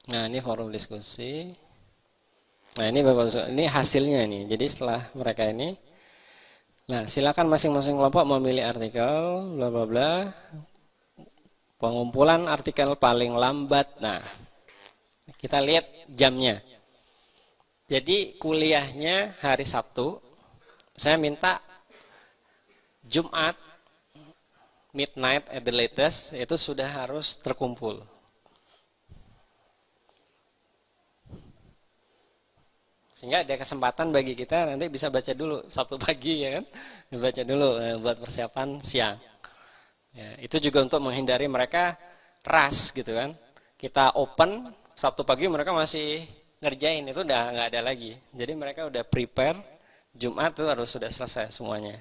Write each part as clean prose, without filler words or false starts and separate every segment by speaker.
Speaker 1: Nah, ini forum diskusi. Nah, ini Bapak, ini hasilnya nih. Jadi setelah mereka ini, nah silakan masing-masing kelompok memilih artikel, bla bla bla. Pengumpulan artikel paling lambat. Nah, kita lihat jamnya. Jadi kuliahnya hari Sabtu. Saya minta Jumat midnight at the latest itu sudah harus terkumpul. Sehingga ada kesempatan bagi kita nanti bisa baca dulu Sabtu pagi ya kan. Baca dulu buat persiapan siang. Ya, itu juga untuk menghindari mereka rush gitu kan. Kita open Sabtu pagi mereka masih ngerjain itu udah nggak ada lagi. Jadi mereka udah prepare Jumat itu harus sudah selesai semuanya.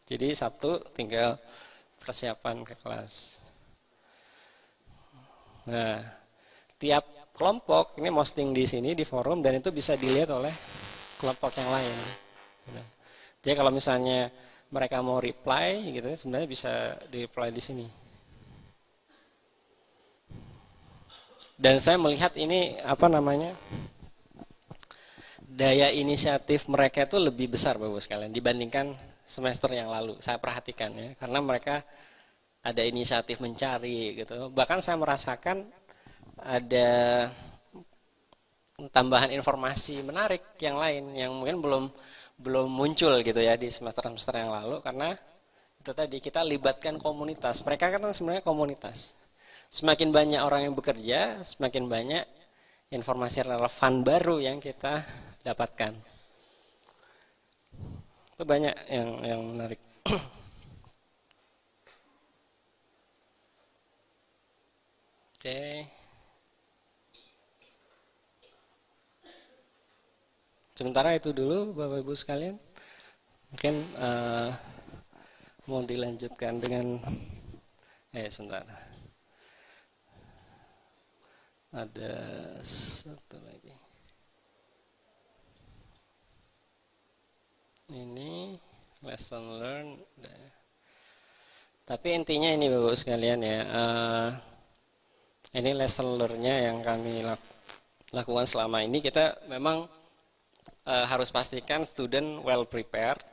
Speaker 1: Jadi Sabtu tinggal persiapan ke kelas. Nah, tiap kelompok ini posting di sini di forum dan itu bisa dilihat oleh kelompok yang lain. Jadi kalau misalnya mereka mau reply gitu sebenarnya bisa di reply di sini. Dan saya melihat ini apa namanya daya inisiatif mereka itu lebih besar Bapak sekalian dibandingkan semester yang lalu. Saya perhatikan ya karena mereka ada inisiatif mencari gitu. Bahkan saya merasakan ada tambahan informasi menarik yang lain yang mungkin belum muncul gitu ya di semester-semester yang lalu karena itu tadi kita libatkan komunitas. Mereka kan sebenarnya komunitas. Semakin banyak orang yang bekerja, semakin banyak informasi relevan baru yang kita dapatkan. Itu banyak yang menarik. Oke. Sementara itu dulu Bapak Ibu sekalian. Mungkin mau dilanjutkan dengan sebentar. Ada satu lagi. Ini lesson learn. Tapi intinya ini Bapak sekalian ya. Ini lesson learn-nya yang kami lakukan selama ini. Kita memang harus pastikan student well prepared.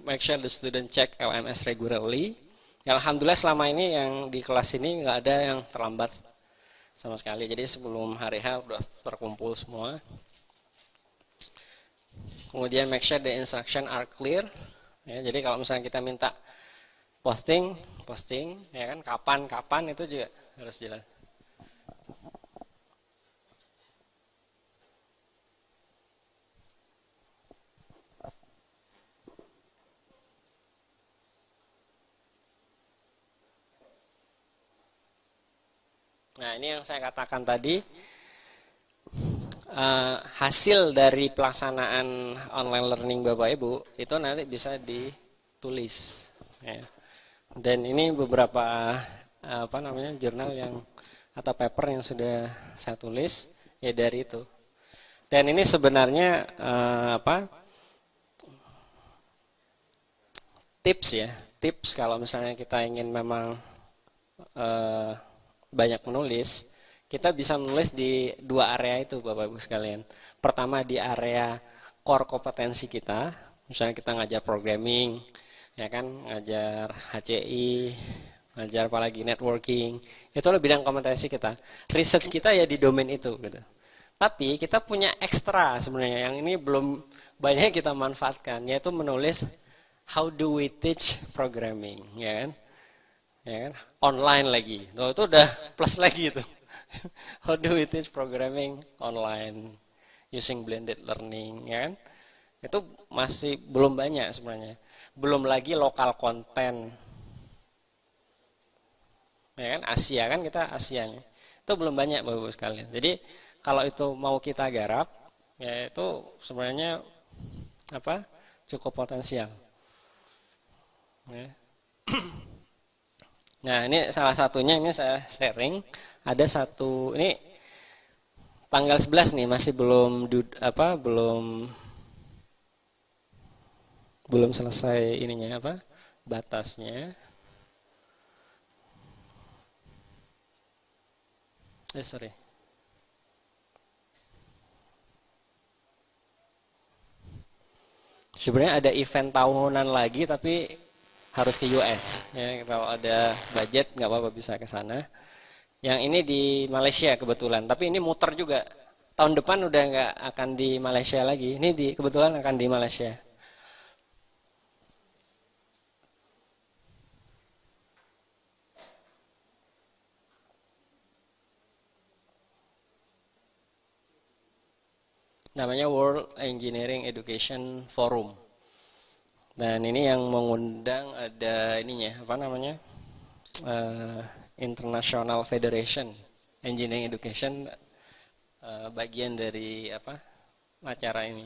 Speaker 1: Make sure the student check LMS regularly. Alhamdulillah selama ini yang di kelas ini nggak ada yang terlambat sama sekali. Jadi sebelum hari H sudah terkumpul semua. Kemudian make sure the instruction are clear. Ya, jadi kalau misalnya kita minta posting, ya kan kapan itu juga harus jelas. Nah ini yang saya katakan tadi. Hasil dari pelaksanaan online learning Bapak Ibu itu nanti bisa ditulis ya. Dan ini beberapa jurnal yang atau paper yang sudah saya tulis ya dari itu. Dan ini sebenarnya tips kalau misalnya kita ingin memang banyak menulis. Kita bisa menulis di dua area itu Bapak Ibu sekalian. Pertama di area core kompetensi kita, misalnya kita ngajar programming, ya kan, ngajar HCI, ngajar apalagi networking, itu lebih bidang kompetensi kita. Research kita ya di domain itu gitu. Tapi kita punya ekstra sebenarnya yang ini belum banyak kita manfaatkan, yaitu menulis how do we teach programming, ya kan? Ya kan? Online lagi. Itu udah plus lagi itu. How do we teach programming online using blended learning, ya kan? Itu masih belum banyak sebenarnya. Belum lagi lokal konten. Ya kan? Asia kan kita Asianya. Itu belum banyak Bapak-Ibu sekalian. Jadi kalau itu mau kita garap, ya itu sebenarnya cukup potensial. Ya. Nah, ini salah satunya ini saya sharing. Ada satu ini tanggal 11 nih masih belum selesai ininya batasnya. Sorry. Sebenarnya ada event tahunan lagi tapi harus ke US. Ya, kalau ada budget nggak apa-apa bisa ke sana. Yang ini di Malaysia kebetulan, tapi ini muter juga. Tahun depan udah nggak akan di Malaysia lagi. Ini kebetulan akan di Malaysia. Namanya World Engineering Education Forum. Dan ini yang mengundang ada ininya, apa namanya? International Federation Engineering Education, bagian dari apa acara ini.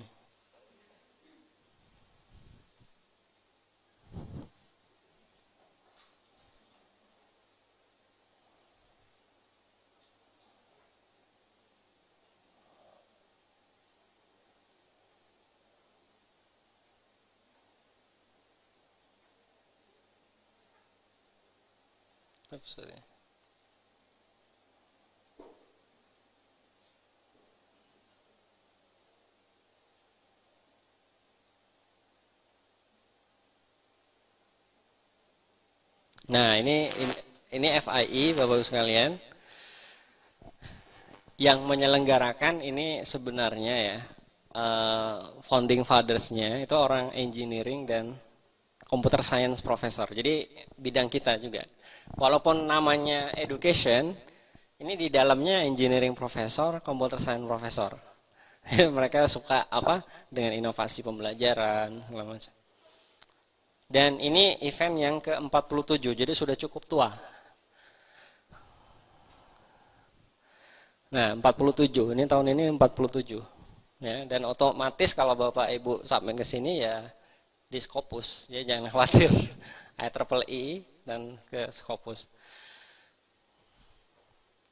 Speaker 1: Oops, sorry. Nah, ini FII Bapak Ibu sekalian. Yang menyelenggarakan ini sebenarnya ya founding fathers-nya itu orang engineering dan computer science professor. Jadi bidang kita juga. Walaupun namanya education, ini di dalamnya engineering professor, computer science professor. Mereka suka apa dengan inovasi pembelajaran segala macam. Dan ini event yang ke-47, jadi sudah cukup tua. Nah, 47, ini tahun ini 47. Ya, dan otomatis kalau Bapak Ibu sampai ke sini ya di Scopus, ya jangan khawatir. IEEE dan ke Scopus.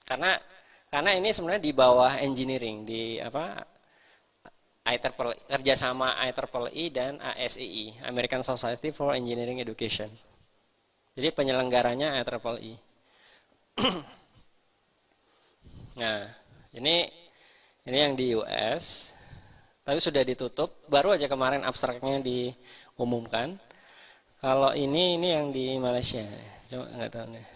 Speaker 1: Karena ini sebenarnya di bawah engineering, di apa IEEE, kerjasama IEEE dan ASEE, American Society for Engineering Education. Jadi penyelenggaranya IEEE. Nah, ini yang di US, tapi sudah ditutup. Baru aja kemarin abstraknya diumumkan. Kalau ini yang di Malaysia, coba nggak tahu nih.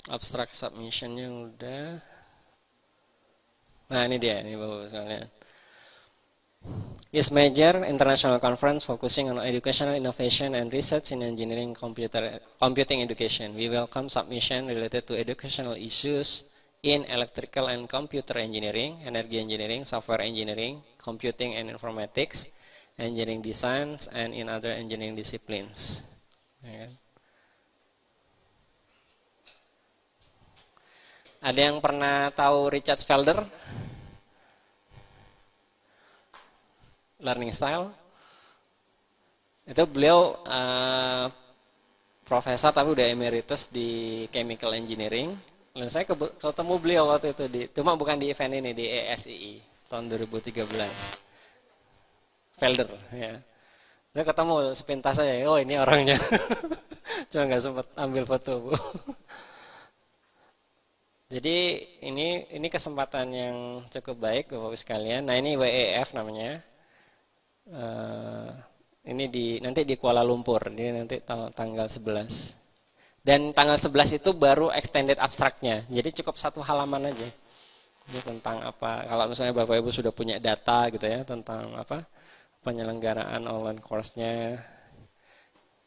Speaker 1: Abstract submissionnya udah. Nah ini dia, ini Bapak sekalian. Is major international conference focusing on educational innovation and research in engineering computing education. We welcome submission related to educational issues in electrical and computer engineering, energy engineering, software engineering, computing and informatics, engineering designs, and in other engineering disciplines. Ada yang pernah tahu Richard Felder? Learning style itu beliau profesor tapi udah emeritus di chemical engineering. Dan saya ketemu beliau waktu itu cuma bukan di event ini, di ASEE tahun 2013. Felder ya. Saya ketemu sepintas saja, oh ini orangnya. Cuma nggak sempat ambil foto, Bu. Jadi ini kesempatan yang cukup baik Bapak sekalian. Nah, ini WEF namanya. Ini nanti di Kuala Lumpur, ini nanti tanggal 11. Dan tanggal 11 itu baru extended abstraknya, jadi cukup satu halaman aja. Ini tentang apa, kalau misalnya Bapak Ibu sudah punya data gitu ya, tentang apa penyelenggaraan online course-nya,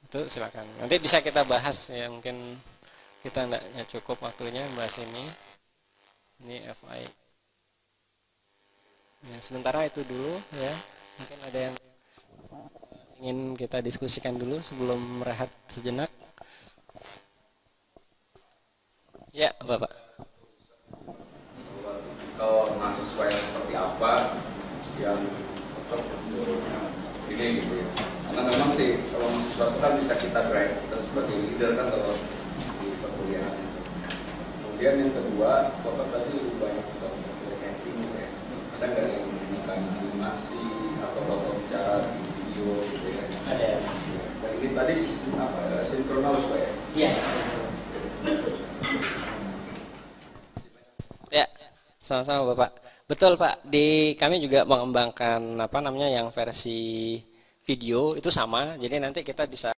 Speaker 1: itu silakan. Nanti bisa kita bahas ya, mungkin kita enggak cukup waktunya bahas ini. Ini FI. Ya, sementara itu dulu ya. Mungkin ada yang ingin kita diskusikan dulu sebelum rehat sejenak. Ya, Bapak.
Speaker 2: Kalau mahasiswa yang seperti apa yang cocok untuk ini gitu ya. Karena memang sih kalau mahasiswa itu kan bisa kita drive, kita sebagai leader kan kalau di perkuliahan itu. Kemudian yang kedua, Bapak tadi lebih banyak untuk chatting gitu ya. Ada nggak yang menggunakan animasi atau Bapak bicara di video gitu ya?
Speaker 1: Ada.
Speaker 2: Dan ini tadi sistem apa? Sinkronus Pak ya?
Speaker 1: Iya. Ya, Sama-sama Bapak. Betul Pak, di kami juga mengembangkan apa namanya yang versi video itu sama. Jadi nanti kita bisa